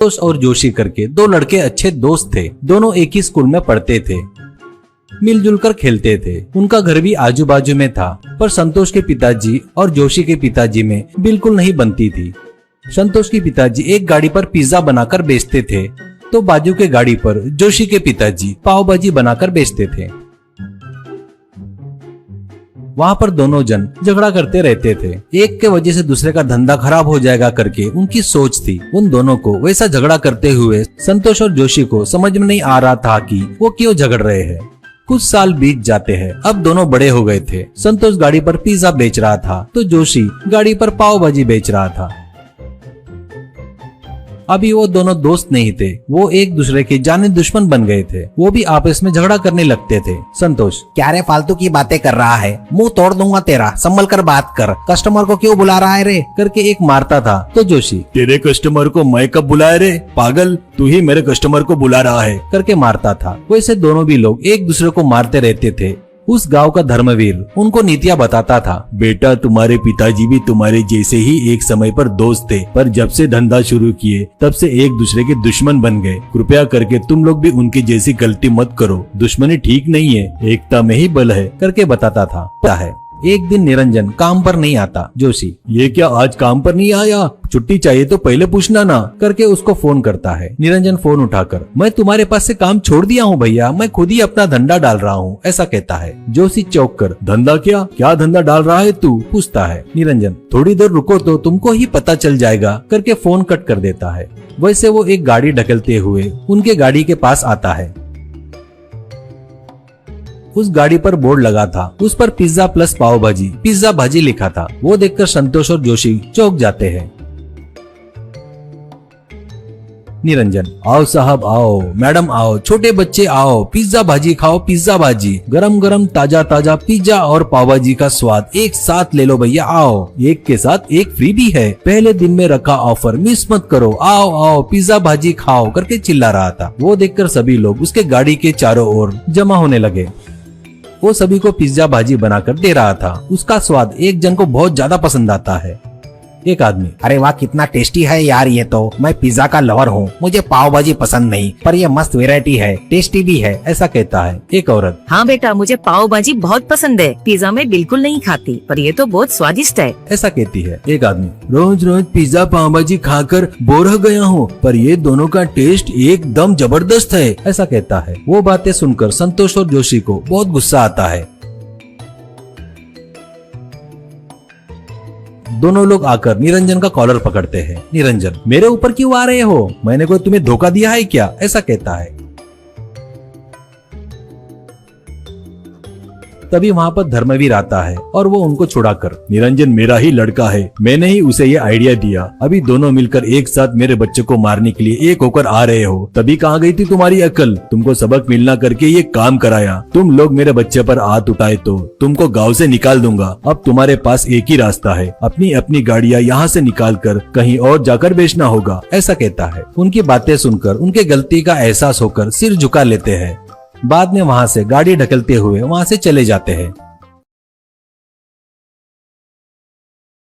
संतोष और जोशी करके दो लड़के अच्छे दोस्त थे। दोनों एक ही स्कूल में पढ़ते थे, मिलजुल कर खेलते थे। उनका घर भी आजू बाजू में था, पर संतोष के पिताजी और जोशी के पिताजी में बिल्कुल नहीं बनती थी। संतोष के पिताजी एक गाड़ी पर पिज्जा बनाकर बेचते थे, तो बाजू के गाड़ी पर जोशी के पिताजी पाव भाजी बनाकर बेचते थे। वहाँ पर दोनों जन झगड़ा करते रहते थे। एक के वजह से दूसरे का धंधा खराब हो जाएगा करके उनकी सोच थी। उन दोनों को वैसा झगड़ा करते हुए संतोष और जोशी को समझ में नहीं आ रहा था कि वो क्यों झगड़ रहे हैं। कुछ साल बीत जाते हैं। अब दोनों बड़े हो गए थे। संतोष गाड़ी पर पिज्जा बेच रहा था, तो जोशी गाड़ी पर पाव भाजी बेच रहा था। अभी वो दोनों दोस्त नहीं थे, वो एक दूसरे के जाने दुश्मन बन गए थे। वो भी आपस में झगड़ा करने लगते थे। संतोष, क्या रे फालतू की बातें कर रहा है, मुंह तोड़ दूंगा तेरा, संभल कर बात कर, कस्टमर को क्यों बुला रहा है रे करके एक मारता था। तो जोशी, तेरे कस्टमर को मैं कब बुलाया रे पागल, तू ही मेरे कस्टमर को बुला रहा है करके मारता था। वैसे दोनों भी लोग एक दूसरे को मारते रहते थे। उस गांव का धर्मवीर उनको नीतियां बताता था। बेटा, तुम्हारे पिताजी भी तुम्हारे जैसे ही एक समय पर दोस्त थे, पर जब से धंधा शुरू किए तब से एक दूसरे के दुश्मन बन गए। कृपया करके तुम लोग भी उनकी जैसी गलती मत करो। दुश्मनी ठीक नहीं है, एकता में ही बल है करके बताता था। एक दिन निरंजन काम पर नहीं आता। जोशी, ये क्या आज काम पर नहीं आया, छुट्टी चाहिए तो पहले पूछना ना करके उसको फोन करता है। निरंजन फोन उठाकर, मैं तुम्हारे पास से काम छोड़ दिया हूँ भैया, मैं खुद ही अपना धंधा डाल रहा हूँ, ऐसा कहता है। जोशी चौंक कर, धंधा क्या धंधा डाल रहा है तू, पूछता है। निरंजन, थोड़ी देर रुको तो तुमको ही पता चल जाएगा करके फोन कट कर देता है। वैसे वो एक गाड़ी ढकेलते हुए उनके गाड़ी के पास आता है। उस गाड़ी पर बोर्ड लगा था, उस पर पिज्जा प्लस पाव भाजी, पिज्जा भाजी लिखा था। वो देखकर संतोष और जोशी चौंक जाते हैं। निरंजन, आओ साहब आओ, मैडम आओ, छोटे बच्चे आओ, पिज्जा भाजी खाओ, पिज्जा भाजी, गरम गरम ताजा ताजा पिज्जा और पाव भाजी का स्वाद एक साथ ले लो भैया, आओ, एक के साथ एक फ्री भी है, पहले दिन में रखा ऑफर मिस मत करो, आओ आओ पिज्जा भाजी खाओ करके चिल्ला रहा था। वो देखकर सभी लोग उसके गाड़ी के चारों ओर जमा होने लगे। वो सभी को पिज्जा भाजी बनाकर दे रहा था। उसका स्वाद एक जन को बहुत ज्यादा पसंद आता है। एक आदमी, अरे वाह कितना टेस्टी है यार ये तो, मैं पिज्जा का लवर हूँ, मुझे पाव भाजी पसंद नहीं, पर ये मस्त वैरायटी है, टेस्टी भी है, ऐसा कहता है। एक औरत, हाँ बेटा मुझे पाव भाजी बहुत पसंद है, पिज्जा मैं बिल्कुल नहीं खाती, पर ये तो बहुत स्वादिष्ट है, ऐसा कहती है। एक आदमी, रोज रोज पिज्जा पाव भाजी खाकर बोर हो गया हूँ, पर ये दोनों का टेस्ट एकदम जबरदस्त है, ऐसा कहता है। वो बातें सुनकर संतोष और जोशी को बहुत गुस्सा आता है। दोनों लोग आकर निरंजन का कॉलर पकड़ते हैं। निरंजन, मेरे ऊपर क्यों आ रहे हो, मैंने कोई तुम्हें धोखा दिया है क्या, ऐसा कहता है। तभी वहाँ पर धर्मवीर आता है और वो उनको छुड़ाकर, निरंजन मेरा ही लड़का है, मैंने ही उसे ये आइडिया दिया, अभी दोनों मिलकर एक साथ मेरे बच्चे को मारने के लिए एक होकर आ रहे हो, तभी कहाँ गई थी तुम्हारी अकल, तुमको सबक मिलना करके ये काम कराया, तुम लोग मेरे बच्चे पर हाथ उठाए तो तुमको गाँव से निकाल दूंगा। अब तुम्हारे पास एक ही रास्ता है, अपनी अपनी गाड़ियाँ यहाँ से निकाल कर कहीं और जाकर बेचना होगा, ऐसा कहता है। उनकी बातें सुनकर उनके गलती का एहसास होकर सिर झुका लेते हैं। बाद में वहाँ से गाड़ी ढकलते हुए वहाँ से चले जाते हैं।